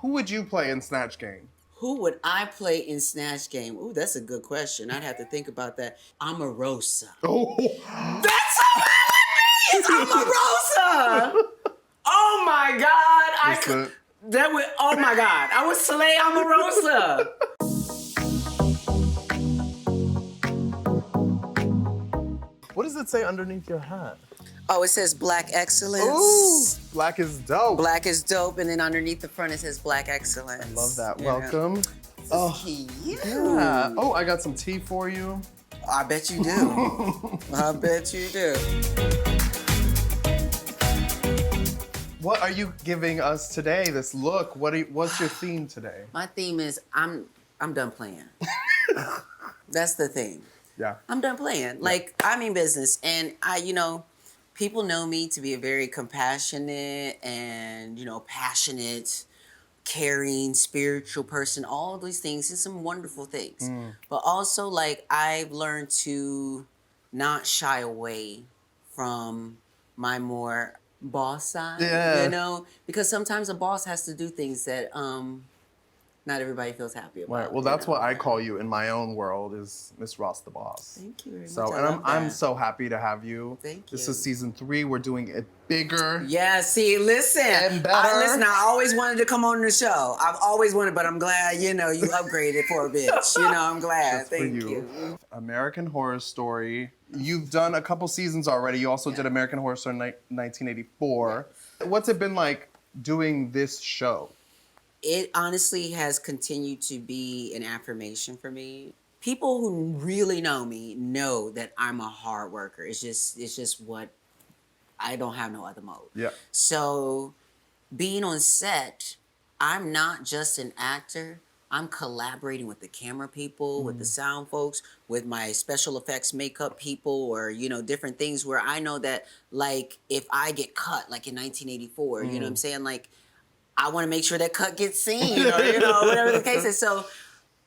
Who would you play in Snatch Game? Who would I play in Snatch Game? Ooh, that's a good question. I'd have to think about that. Omarosa. Oh, That's who I would be! It's Omarosa! Oh my God! Oh my God! I would slay Omarosa! What does it say underneath your hat? Oh, it says Black Excellence. ooh, black is dope. Black is dope, and then underneath the front it says Black Excellence. I love that. Yeah. Welcome. Oh, cute. Yeah. Oh, I got some tea for you. I bet you do. I bet you do. What are you giving us today? This look. What's your theme today? My theme is I'm done playing. That's the theme. Yeah. I'm done playing. Like, I mean business, and people know me to be a very compassionate and, passionate, caring, spiritual person, all of these things, and some wonderful things. But also, like, I've learned to not shy away from my more boss side, because sometimes a boss has to do things that not everybody feels happy about. Right. Well, that's what I call you in my own world, is Miss Ross the Boss. Thank you very much. So, and I'm so happy to have you. Thank This you. is season 3. We're doing it bigger. Yeah, see, listen. And better. I always wanted to come on the show. I've always wanted, but I'm glad, you upgraded for a bitch. I'm glad. Just for Thank you. American Horror Story. You've done a couple seasons already. You also did American Horror Story 1984. What's it been like doing this show? It honestly has continued to be an affirmation for me. People who really know me know that I'm a hard worker. It's just what I don't have no other mode. Yeah. So being on set, I'm not just an actor. I'm collaborating with the camera people, with the sound folks, with my special effects makeup people, or, different things where I know that, like, if I get cut, like in 1984, you know what I'm saying? Like, I want to make sure that cut gets seen, or, whatever the case is. So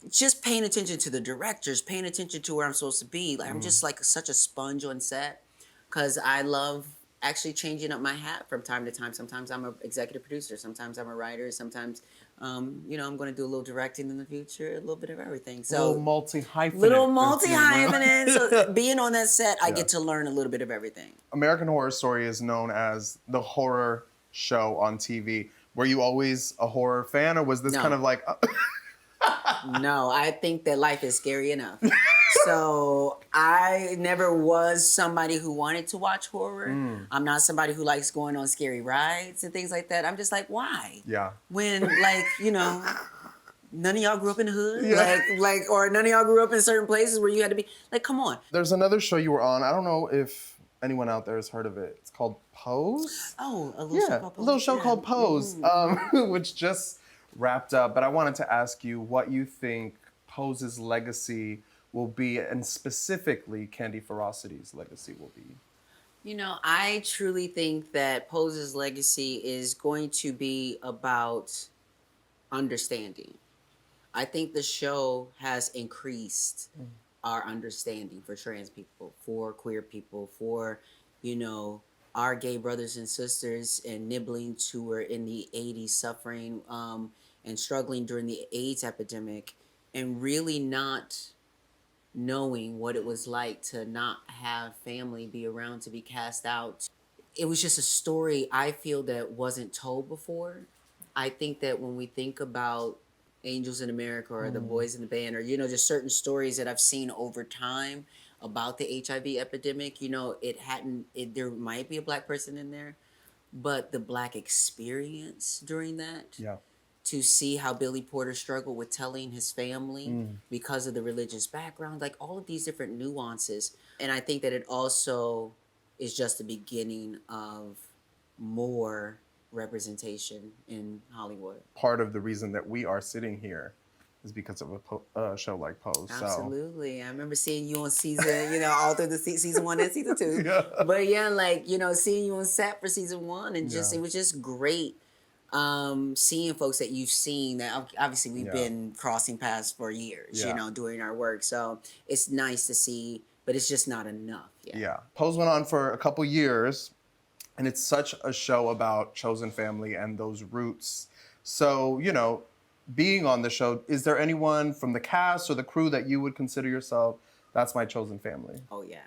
just paying attention to the directors, paying attention to where I'm supposed to be. Like, I'm just like such a sponge on set, because I love actually changing up my hat from time to time. Sometimes I'm an executive producer. Sometimes I'm a writer. Sometimes, I'm going to do a little directing in the future, a little bit of everything. So Little multi-hyphenate. So being on that set, I get to learn a little bit of everything. American Horror Story is known as the horror show on TV. Were you always a horror fan, or was this kind of like... No, I think that life is scary enough. So I never was somebody who wanted to watch horror. I'm not somebody who likes going on scary rides and things like that. I'm just like, why? Yeah. When, like, none of y'all grew up in the hood? Yeah. Like, or none of y'all grew up in certain places where you had to be, like, come on. There's another show you were on. I don't know if anyone out there has heard of it. It's called Pose. Oh, a little show called Pose. A little show called Pose, which just wrapped up. But I wanted to ask you what you think Pose's legacy will be, and specifically Candy Ferocity's legacy will be. I truly think that Pose's legacy is going to be about understanding. I think the show has increased our understanding for trans people, for queer people, for, our gay brothers and sisters and nibblings who were in the 80s suffering and struggling during the AIDS epidemic, and really not knowing what it was like to not have family be around, to be cast out. It was just a story I feel that wasn't told before. I think that when we think about Angels in America or the Boys in the Band, or, just certain stories that I've seen over time about the HIV epidemic, there might be a Black person in there, but the Black experience during that, to see how Billy Porter struggled with telling his family because of the religious background, like all of these different nuances. And I think that it also is just the beginning of more representation in Hollywood. Part of the reason that we are sitting here is because of a show like Pose. Absolutely. I remember seeing you on season, all through the season 1 and season 2. Yeah. But seeing you on set for season 1, and it was just great. Seeing folks that you've seen, that obviously we've been crossing paths for years, doing our work. So it's nice to see, but it's just not enough yet. Yeah. Pose went on for a couple years, and it's such a show about chosen family and those roots. So, being on the show, is there anyone from the cast or the crew that you would consider yourself, that's my chosen family? Oh yeah.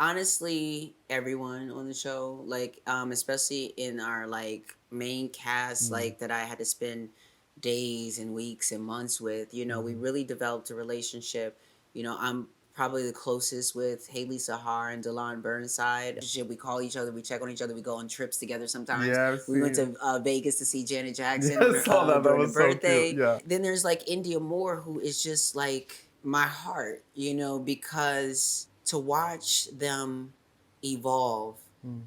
Honestly, everyone on the show, like, especially in our like main cast, like that I had to spend days and weeks and months with, we really developed a relationship. I'm probably the closest with Haley Sahar and Delon Burnside. We call each other, we check on each other, we go on trips together sometimes. Yeah, I've We went seen- to Vegas to see Janet Jackson Yeah, I saw that. That during the was so cute. birthday. Yeah. Then there's like India Moore, who is just like my heart, because to watch them evolve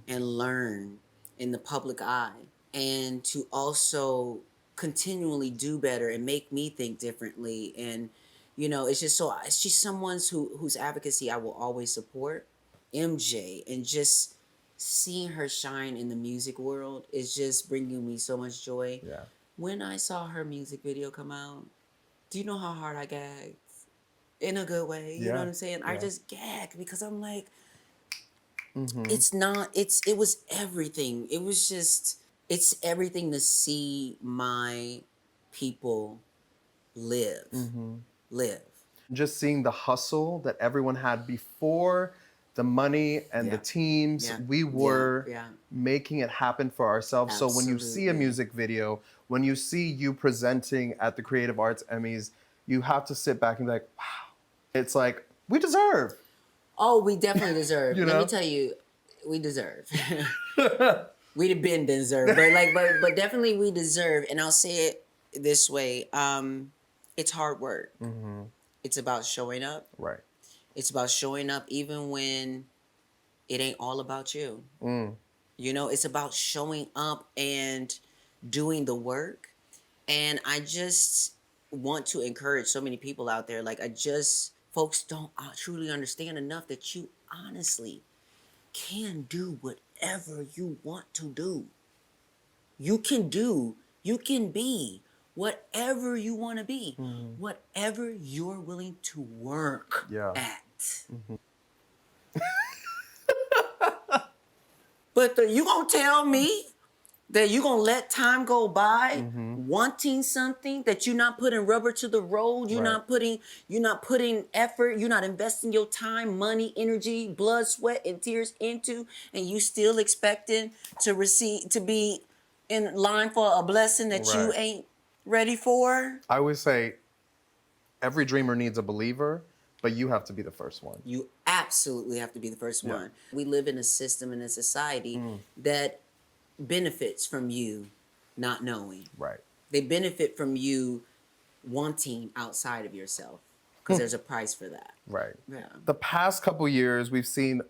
and learn in the public eye, and to also continually do better and make me think differently. And it's just so she's someone whose advocacy I will always support. MJ, and just seeing her shine in the music world is just bringing me so much joy. Yeah. When I saw her music video come out, do you know how hard I gagged? In a good way, you know what I'm saying? I just gagged because I'm like, it was everything. It's everything to see my people live. Just seeing the hustle that everyone had before the money and the Yeah. teams, Yeah. we were Yeah. making it happen for ourselves. So when you see a Absolutely. music video, when you see you presenting at the Creative Arts Emmys, you have to sit back and be like, wow. It's like, we deserve. Oh, we definitely deserve. You Let know? me tell you, we deserve. We'd have been deserved, but definitely we deserve. And I'll say it this way: it's hard work. It's about showing up. Right. It's about showing up even when it ain't all about you. It's about showing up and doing the work. And I just want to encourage so many people out there. Like, folks don't truly understand enough that you honestly can do whatever you want to do. You can be whatever you want to be, whatever you're willing to work at. But you gonna tell me that you gonna let time go by wanting something that you're not putting rubber to the road, you're not putting effort, you're not investing your time, money, energy, blood, sweat, and tears into, and you still expecting to be in line for a blessing that you Right. ain't ready for? I always say every dreamer needs a believer, but you have to be the first one. You absolutely have to be the first one. We live in a system and a society that benefits from you not knowing. Right. They benefit from you wanting outside of yourself because there's a price for that. Right. Yeah. The past couple years, we've seen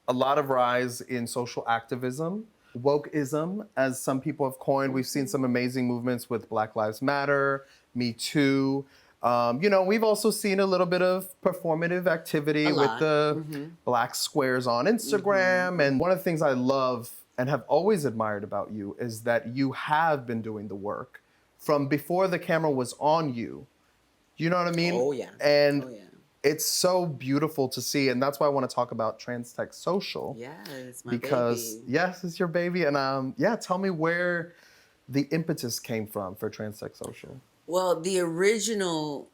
a lot of rise in social activism, wokeism, as some people have coined. We've seen some amazing movements with Black Lives Matter, Me Too. We've also seen a little bit of performative activity with the black squares on Instagram. And one of the things I love and have always admired about you is that you have been doing the work from before the camera was on you. You know what I mean? Oh, yeah. And Oh, yeah. it's so beautiful to see. And that's why I want to talk about TransTech Social. Yeah, it's my Because, baby. yes, it's your baby. And tell me where the impetus came from for TransTech Social. Well, the original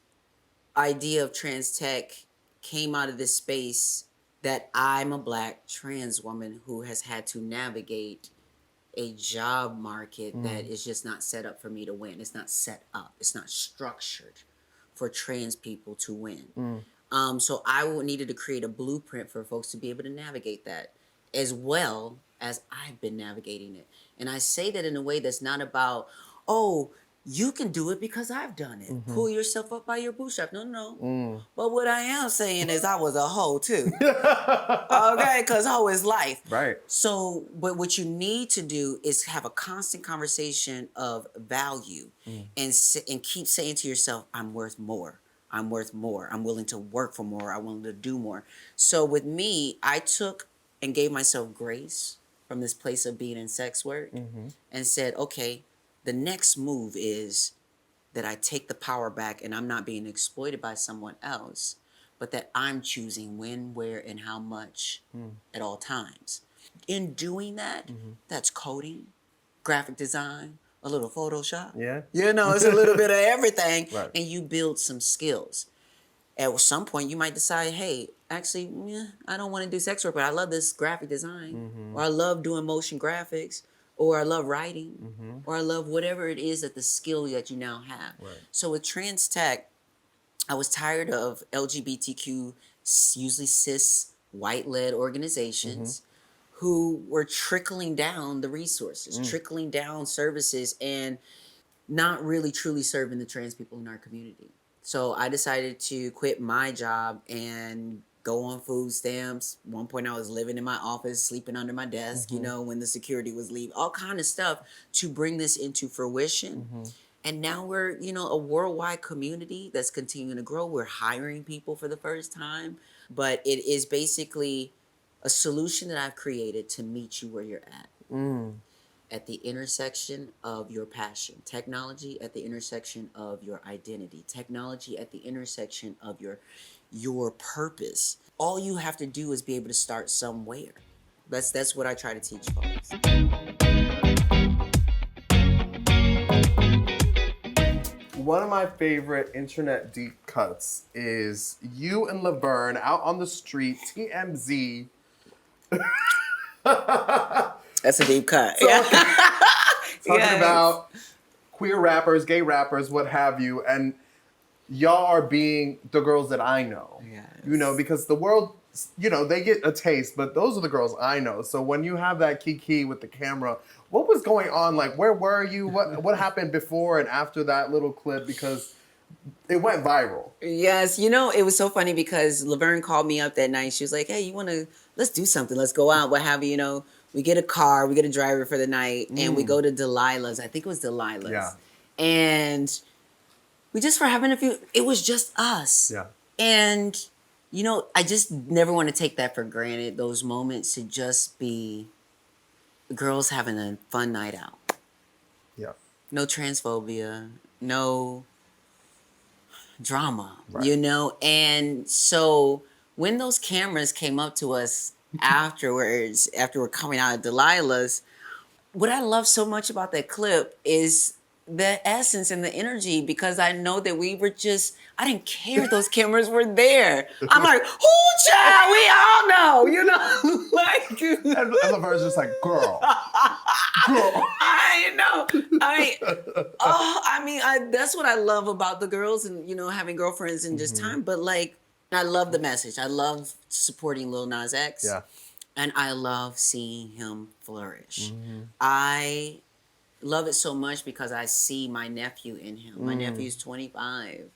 idea of TransTech came out of this space that I'm a Black trans woman who has had to navigate a job market that is just not set up for me to win. It's not set up. It's not structured for trans people to win. So I needed to create a blueprint for folks to be able to navigate that as well as I've been navigating it. And I say that in a way that's not about, oh, you can do it because I've done it. Pull yourself up by your bootstrap. No. But what I am saying is I was a hoe too. Okay, because hoe is life. Right. So, but what you need to do is have a constant conversation of value and keep saying to yourself, I'm worth more. I'm worth more. I'm willing to work for more. I'm willing to do more. So with me, I took and gave myself grace from this place of being in sex work and said, okay, the next move is that I take the power back and I'm not being exploited by someone else, but that I'm choosing when, where, and how much at all times. In doing that, that's coding, graphic design, a little Photoshop. Yeah. You know, it's a little bit of everything. Right. And you build some skills. At some point, you might decide, hey, actually, I don't want to do sex work, but I love this graphic design, or I love doing motion graphics, or I love writing, or I love whatever it is that the skill that you now have. Right. So with TransTech, I was tired of LGBTQ, usually cis, white-led organizations who were trickling down the resources, trickling down services, and not really truly serving the trans people in our community. So I decided to quit my job and go on food stamps. One point I was living in my office, sleeping under my desk, you know, when the security was leaving, all kind of stuff to bring this into fruition. And now we're, you know, a worldwide community that's continuing to grow. We're hiring people for the first time, but it is basically a solution that I've created to meet you where you're at. At the intersection of your passion, technology at the intersection of your identity, technology at the intersection of your purpose. All you have to do is be able to start somewhere. That's what I try to teach folks. One of my favorite internet deep cuts is you and Laverne out on the street, TMZ. That's a deep cut. Talking about queer rappers, gay rappers, what have you, and y'all are being the girls that I know. Yes. You know, because the world, you know, they get a taste, but those are the girls I know. So when you have that kiki with the camera, what was going on? Like, where were you? What happened before and after that little clip? Because it went viral. Yes, you know, it was so funny because Laverne called me up that night. She was like, hey, let's do something. Let's go out, what have you, you know. We get a car, we get a driver for the night, and we go to Delilah's. I think it was Delilah's. Yeah. And we just were having it was just us. Yeah. And, you know, I just never want to take that for granted, those moments to just be girls having a fun night out. Yeah. No transphobia, no drama, Right. you know? And so when those cameras came up to us afterwards, after we're coming out of Delilah's, what I love so much about that clip is the essence and the energy, because I know that we were just, I didn't care those cameras were there. I'm like, whoo, child, we all know, you know? Like, And Laverne's just like, girl. I know. That's what I love about the girls and, you know, having girlfriends and just time. But like, I love the message. I love supporting Lil Nas X. Yeah. And I love seeing him flourish. I love it so much because I see my nephew in him. My nephew's 25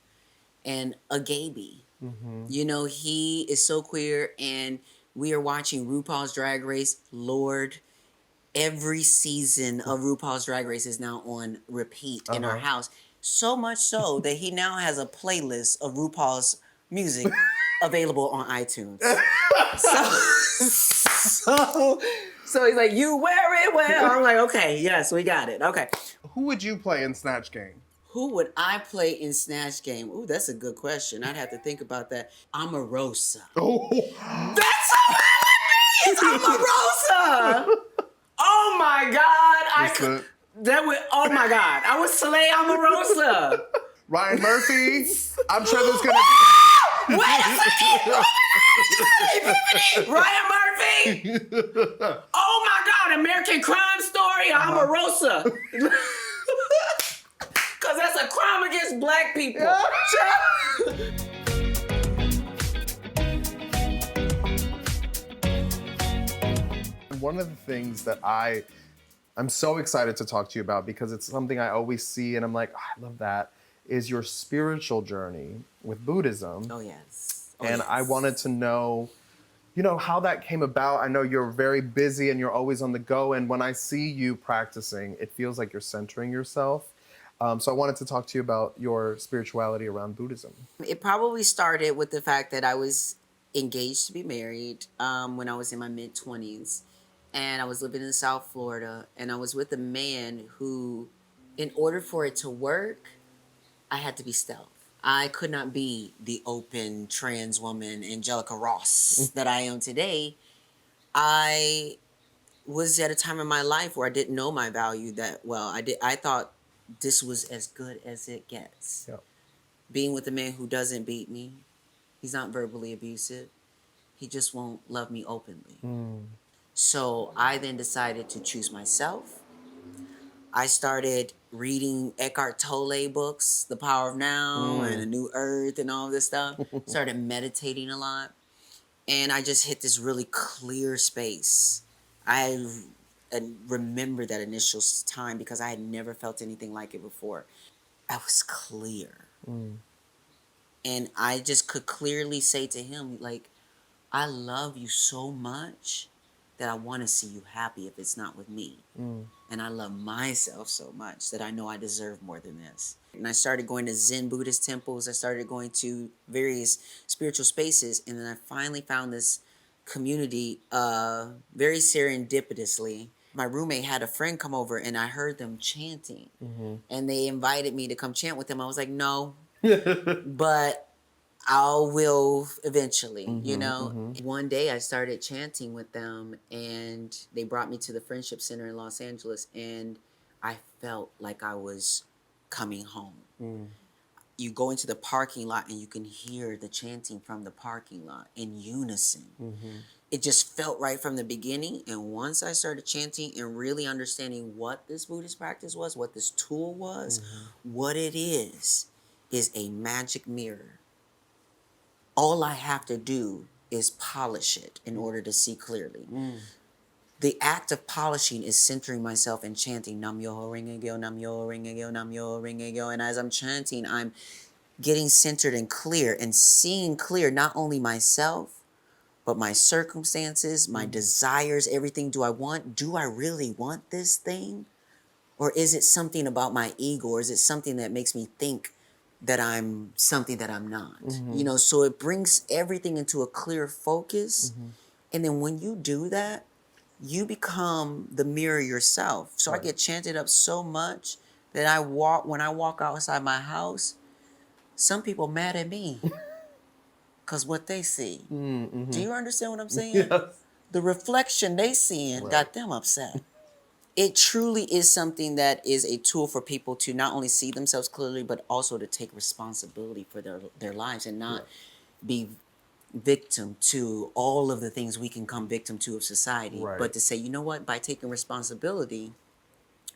and a gaby. You know, he is so queer, and we are watching RuPaul's Drag Race. Lord, every season of RuPaul's Drag Race is now on repeat in our house. So much so that he now has a playlist of RuPaul's music available on iTunes. So he's like, you wear it well. I'm like, okay, yes, we got it. Okay. Who would you play in Snatch Game? Who would I play in Snatch Game? Ooh, that's a good question. I'd have to think about that. Omarosa. Oh. That's hilarious! Omarosa! Oh my God! Oh my God! I would slay Omarosa. Ryan Murphy. I'm sure there's gonna be. Wait a second! Oh my God! Ryan Murphy! Oh my God! American Crime Story, Omarosa. Because that's a crime against Black people. One of the things that I'm so excited to talk to you about, because it's something I always see and I'm like, oh, I love that, is your spiritual journey with Buddhism. Oh, yes. And I wanted to know, you know, how that came about. I know you're very busy and you're always on the go. And when I see you practicing, it feels like you're centering yourself. So I wanted to talk to you about your spirituality around Buddhism. It probably started with the fact that I was engaged to be married when I was in my mid-20s. And I was living in South Florida. And I was with a man who, in order for it to work, I had to be stealth. I could not be the open trans woman, Angelica Ross, that I am today. I was at a time in my life where I didn't know my value that well. I thought this was as good as it gets. Yep. Being with a man who doesn't beat me, he's not verbally abusive. He just won't love me openly. So I then decided to choose myself. I started reading Eckhart Tolle books, The Power of Now and A New Earth and all this stuff. Started meditating a lot. And I just hit this really clear space. I remember that initial time because I had never felt anything like it before. I was clear. And I just could clearly say to him, like, I love you so much that I want to see you happy if it's not with me. And I love myself so much that I know I deserve more than this. And I started going to Zen Buddhist temples. I started going to various spiritual spaces. And then I finally found this community very serendipitously. My roommate had a friend come over and I heard them chanting. And they invited me to come chant with them. I was like, no, but I will eventually, you know. One day I started chanting with them and they brought me to the Friendship Center in Los Angeles and I felt like I was coming home. You go into the parking lot and you can hear the chanting from the parking lot in unison. It just felt right from the beginning. And once I started chanting and really understanding what this Buddhist practice was, what this tool was, what it is a magic mirror. All I have to do is polish it in order to see clearly. The act of polishing is centering myself and chanting Nam Myoho Renge Kyo, Nam Myoho Renge Kyo, Nam Myoho Renge Kyo. And as I'm chanting, I'm getting centered and clear and seeing clear not only myself, but my circumstances, my desires, everything. Do I really want this thing? Or is it something about my ego? Or is it something that makes me think that I'm something that I'm not? You know, so it brings everything into a clear focus. And then when you do that, you become the mirror yourself. So I get chanted up so much that when I walk outside my house, some people mad at me because what they see. Do you understand what I'm saying? Yes. The reflection they seeing got them upset. It truly is something that is a tool for people to not only see themselves clearly, but also to take responsibility for their lives and not be victim to all of the things we can come victim to of society. But to say, you know what, by taking responsibility,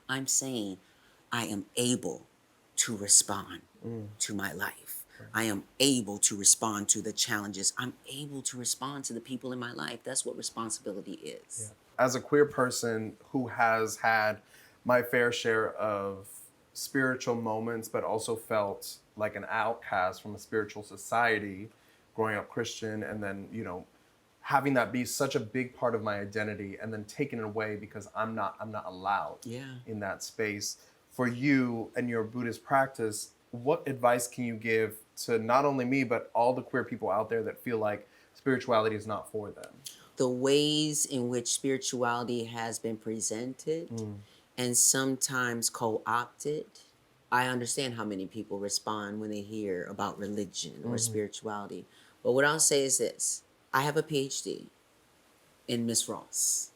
I'm saying I am able to respond to my life. I am able to respond to the challenges. I'm able to respond to the people in my life. That's what responsibility is. As a queer person who has had my fair share of spiritual moments, but also felt like an outcast from a spiritual society, growing up Christian, and then, you know, having that be such a big part of my identity and then taken away because I'm not allowed in that space. For you and your Buddhist practice, what advice can you give to not only me, but all the queer people out there that feel like spirituality is not for them? The ways in which spirituality has been presented and sometimes co-opted, I understand how many people respond when they hear about religion or spirituality. But what I'll say is this. I have a PhD in Miss Ross.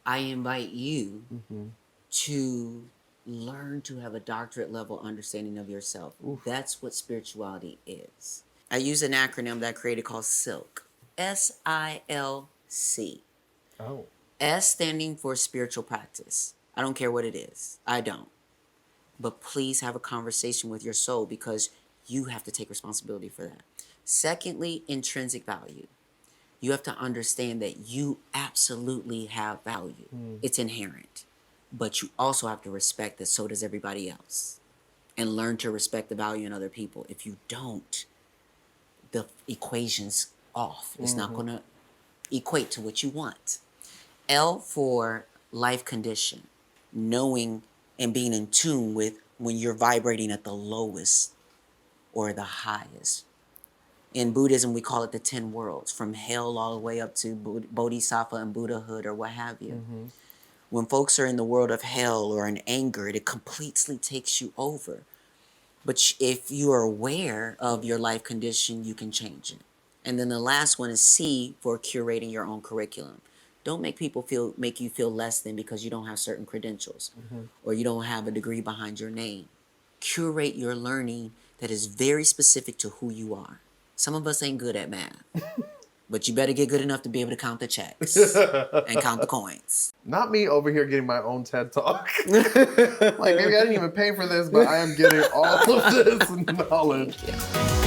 I invite you to learn to have a doctorate level understanding of yourself. That's what spirituality is. I use an acronym that I created called S.I.L.C. S-I-L-C. Oh. S standing for spiritual practice. I don't care what it is. I don't. But please have a conversation with your soul because you have to take responsibility for that. Secondly, intrinsic value. You have to understand that you absolutely have value. It's inherent. But you also have to respect that so does everybody else. And learn to respect the value in other people. If you don't, the equation's off. It's not going to equate to what you want. L for life condition. Knowing and being in tune with when you're vibrating at the lowest or the highest. In Buddhism, we call it the 10 worlds, from hell all the way up to Bodhisattva and Buddhahood or what have you. When folks are in the world of hell or in anger, it completely takes you over. But if you are aware of your life condition, you can change it. And then the last one is C for curating your own curriculum. Don't make you feel less than because you don't have certain credentials or you don't have a degree behind your name. Curate your learning that is very specific to who you are. Some of us ain't good at math, but you better get good enough to be able to count the checks and count the coins. Not me over here getting my own TED Talk. Like, maybe I didn't even pay for this, but I am getting all of this knowledge. Thank you.